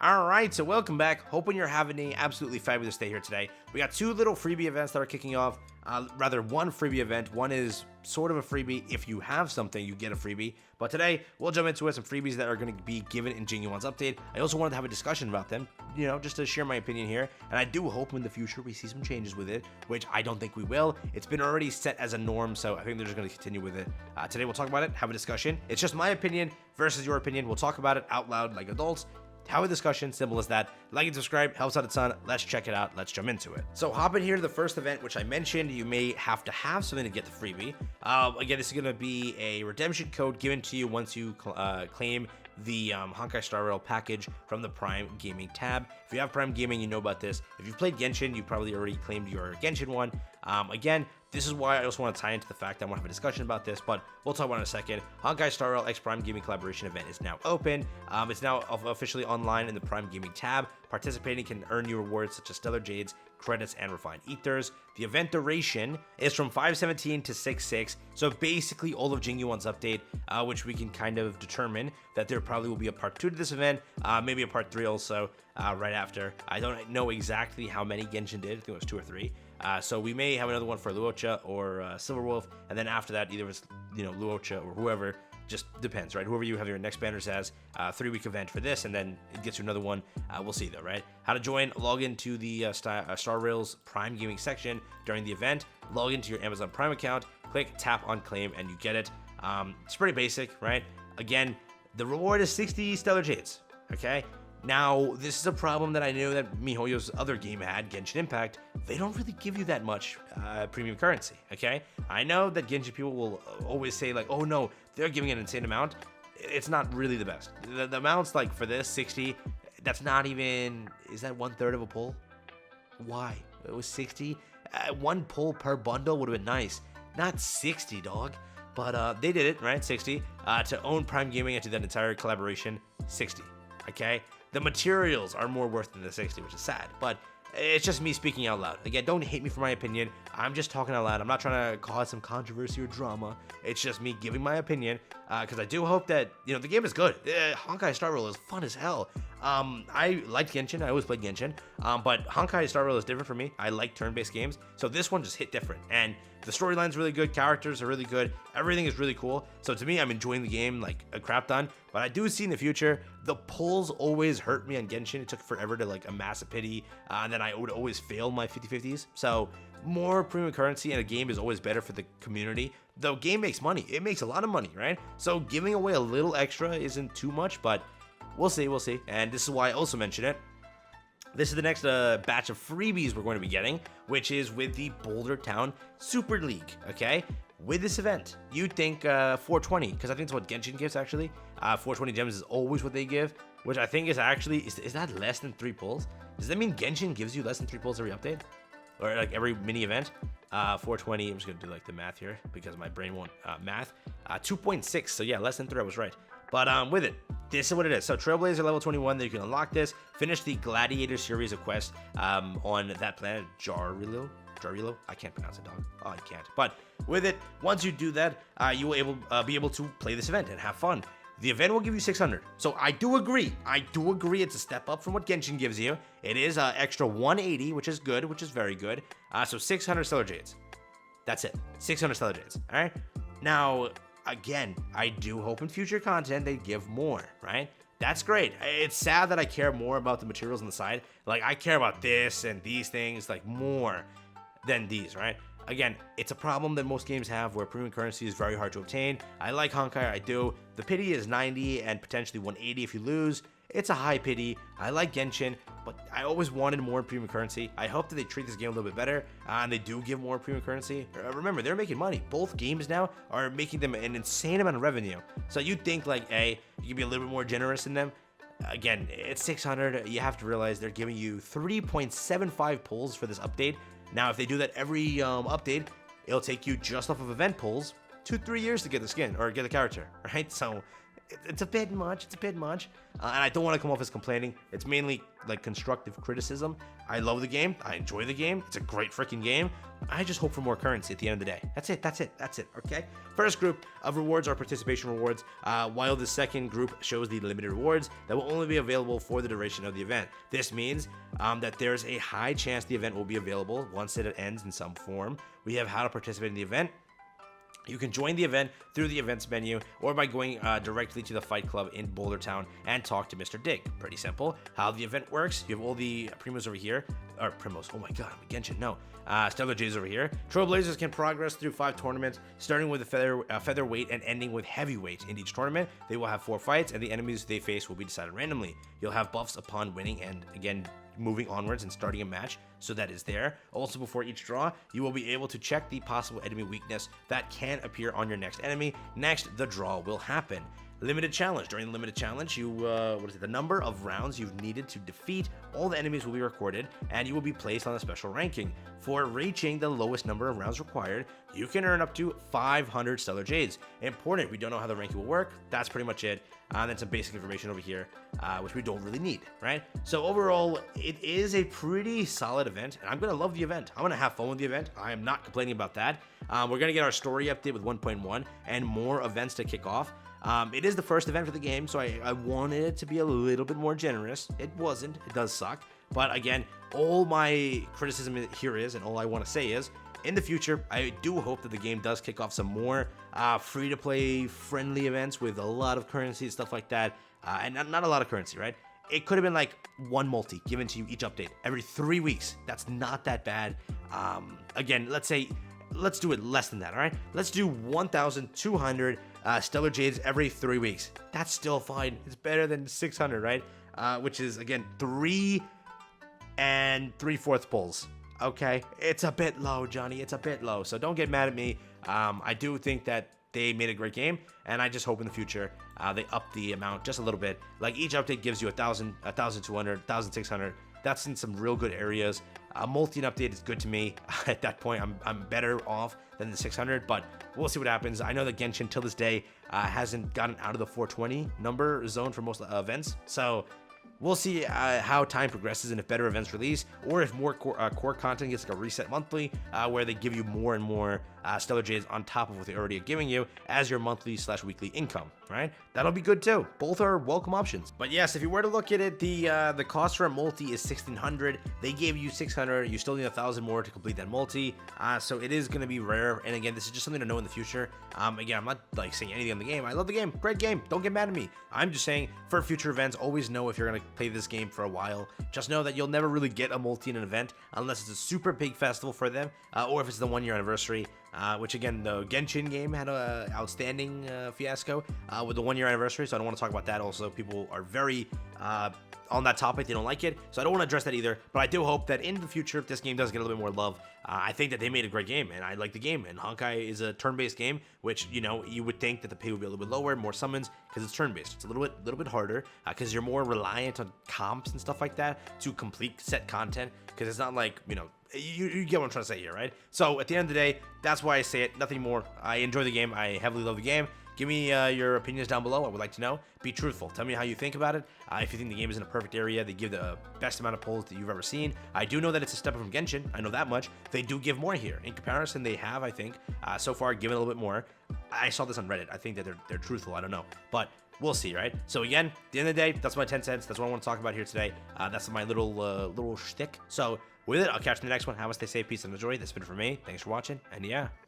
Alright, so welcome back. Hoping you're having an absolutely fabulous day here today. We got two little freebie events that are kicking off. Rather, one freebie event. One is sort of a freebie. If you have something, you get a freebie. But today, we'll jump into it. Some freebies that are going to be given in JING YUAN's update. I also wanted to have a discussion about them, just to share my opinion here. And I do hope in the future we see some changes with it, which I don't think we will. It's been already set as a norm, so I think they're just going to continue with it. Today, we'll talk about it, have a discussion. It's just my opinion versus your opinion. We'll talk about it out loud like adults. Have a discussion, simple as that. Like and subscribe, helps out a ton. Let's check it out. Let's jump into it. So hop in here to the first event, which I mentioned. You may have to have something to get the freebie. Again, this is going to be a redemption code given to you once you claim the Honkai Star Rail package from the Prime Gaming tab. If you have Prime Gaming, you know about this. If you've played Genshin, you probably already claimed your Genshin one. Again, this is why I also want to tie into the fact that I want to have a discussion about this, but we'll talk about it in a second. Honkai Star Rail X Prime Gaming Collaboration event is now open. It's now officially online in the Prime Gaming tab. Participating can earn you rewards such as Stellar Jades, credits, and Refined Ethers. The event duration is from 5/17 to 6/6, so basically all of JING YUAN's update, which we can kind of determine that there probably will be a part 2 to this event, maybe a part 3 also right after. I don't know exactly how many Genshin did. I think it was 2 or 3. So we may have another one for Luocha or Silverwolf, and then after that, either it's Luocha or whoever. Just depends, right? Whoever you have your next banners as, 3-week event for this, and then it gets you another one. We'll see though, right? How to join: log into the Star Rail's Prime Gaming section during the event. Log into your Amazon Prime account. Click tap on claim, and you get it. It's pretty basic, right? Again, the reward is 60 Stellar Jades. Okay. Now, this is a problem that I knew that MiHoYo's other game had, Genshin Impact. They don't really give you that much premium currency, okay? I know that Genshin people will always say, like, oh no, they're giving an insane amount. It's not really the best. The amounts, like, for this, 60, that's not even, is that 1/3 of a pull? Why? It was 60? 1 pull per bundle would have been nice. Not 60, dog. But they did it, right? 60. To own Prime Gaming and to that entire collaboration, 60, okay? The materials are more worth than the 60, which is sad, but it's just me speaking out loud. Again, don't hate me for my opinion. I'm just talking out loud. I'm not trying to cause some controversy or drama. It's just me giving my opinion, because I do hope that, the game is good. Honkai Star Rail is fun as hell. I liked Genshin. I always played Genshin, but Honkai Star Rail is different for me. I like turn-based games, so this one just hit different, and the storyline's really good, characters are really good, everything is really cool. So to me, I'm enjoying the game like a crap ton, but I do see in the future, the pulls always hurt me on Genshin. It took forever to like amass a pity, and then I would always fail my 50/50s. So more premium currency in a game is always better for the community. The game makes money. It makes a lot of money, right? So giving away a little extra isn't too much, but we'll see. And this is why I also mention it. This is the next batch of freebies we're going to be getting, which is with the Boulder Town Super League, okay? With this event, you'd think 420, because I think it's what Genshin gives, actually. 420 gems is always what they give, which I think is actually, is that less than 3 pulls? Does that mean Genshin gives you less than 3 pulls every update? Or like every mini event? 420, I'm just going to do like the math here, because my brain won't math. 2.6, so yeah, less than 3, I was right. But with it, this is what it is. So Trailblazer level 21, that you can unlock this. Finish the Gladiator series of quests on that planet, Jarilo? I can't pronounce it, dog. Oh, you can't. But with it, once you do that, you will be able to play this event and have fun. The event will give you 600. So I do agree. It's a step up from what Genshin gives you. It is extra 180, which is good, which is very good. So 600 Stellar Jades. That's it. 600 Stellar Jades. All right? Now, again, I do hope in future content they give more, right? That's great. It's sad that I care more about the materials on the side. Like, I care about this and these things, like, more than these, right? Again, it's a problem that most games have where premium currency is very hard to obtain. I like Honkai, I do. The pity is 90 and potentially 180 if you lose. It's a high pity. I like Genshin, but I always wanted more premium currency. I hope that they treat this game a little bit better, and they do give more premium currency. Remember, they're making money. Both games now are making them an insane amount of revenue. So you'd think, like, you can be a little bit more generous in them. Again, it's 600. You have to realize they're giving you 3.75 pulls for this update. Now, if they do that every update, it'll take you just off of event pulls 2-3 years to get the skin or get the character, right? So it's a bit much. It's a bit much. And I don't want to come off as complaining. It's mainly like constructive criticism. I love the game. I enjoy the game. It's a great freaking game. I just hope for more currency at the end of the day. That's it. Okay. First group of rewards are participation rewards, while the second group shows the limited rewards that will only be available for the duration of the event. This means that there's a high chance the event will be available once it ends in some form. We have how to participate in the event. You can join the event through the events menu or by going directly to the Fight Club in Boulder Town and talk to Mr. Dig. Pretty simple. How the event works, you have all the primos over here. Or primos, oh my god, I'm a Genshin, no. Stellar J's over here. Trailblazers can progress through 5 tournaments, starting with a featherweight and ending with heavyweight. In each tournament, they will have 4 fights, and the enemies they face will be decided randomly. You'll have buffs upon winning and, again, moving onwards and starting a match, so that is there. Also, before each draw, you will be able to check the possible enemy weakness that can appear on your next enemy. Next, the draw will happen. Limited challenge. During the limited challenge, the number of rounds you've needed to defeat all the enemies will be recorded, and you will be placed on a special ranking. For reaching the lowest number of rounds required, you can earn up to 500 Stellar Jades. Important, we don't know how the ranking will work. That's pretty much it. And then some basic information over here, which we don't really need, right? So overall, it is a pretty solid event, and I'm going to love the event. I'm going to have fun with the event. I am not complaining about that. We're going to get our story update with 1.1 and more events to kick off. It is the first event for the game, so I wanted it to be a little bit more generous. It wasn't. It does suck. But again, all my criticism here is, and all I want to say is, in the future, I do hope that the game does kick off some more free-to-play friendly events with a lot of currency and stuff like that. And not a lot of currency, right? It could have been like 1 multi given to you each update every 3 weeks. That's not that bad. Again, let's do it less than that, all right? Let's do 1,200 Stellar Jades every 3 weeks. That's still fine. It's better than 600, right? Which is, again, 3 3/4 pulls. Okay? It's a bit low, Johnny. It's a bit low. So don't get mad at me. I do think that they made a great game, and I just hope in the future they up the amount just a little bit. Like, each update gives you 1,000, 1,200, 1,600. That's in some real good areas. A multi update is good to me. At that point, I'm better off than the 600, but we'll see what happens. I know that Genshin, till this day, hasn't gotten out of the 420 number zone for most events, so we'll see how time progresses and if better events release, or if more core content gets like a reset monthly, where they give you more and more Stellar Jades on top of what they already are giving you as your monthly/weekly income, right? That'll be good too. Both are welcome options. But yes, if you were to look at it, the cost for a multi is 1,600. They gave you 600. You still need 1,000 more to complete that multi. So it is going to be rare. And again, this is just something to know in the future. Again, I'm not like saying anything on the game. I love the game. Great game. Don't get mad at me. I'm just saying for future events, always know if you're going to play this game for a while. Just know that you'll never really get a multi in an event unless it's a super big festival for them, or if it's the 1-year anniversary. Which again, the Genshin game had a outstanding fiasco with the 1-year anniversary, so I don't want to talk about that. Also, people are very on that topic. They don't like it, so I don't want to address that either. But I do hope that in the future, if this game does get a little bit more love, I think that they made a great game, and I like the game. And Honkai is a turn-based game, which, you know, you would think that the pay would be a little bit lower, more summons, because it's turn-based. It's a little bit harder because you're more reliant on comps and stuff like that to complete set content. Because it's not like, you know, you get what I'm trying to say here, right? So at the end of the day, that's why I say it. Nothing more. I enjoy the game. I heavily love the game. Give me your opinions down below. I would like to know. Be truthful. Tell me how you think about it. If you think the game is in a perfect area, they give the best amount of pulls that you've ever seen. I do know that it's a step up from Genshin. I know that much. They do give more here. In comparison, they have, I think, so far given a little bit more. I saw this on Reddit. I think that they're truthful. I don't know. But we'll see, right? So again, at the end of the day, that's my 10 cents. That's what I want to talk about here today. That's my little shtick. So with it, I'll catch you in the next one. Have a stay safe, peace, and enjoy. That's been it for me. Thanks for watching, and yeah.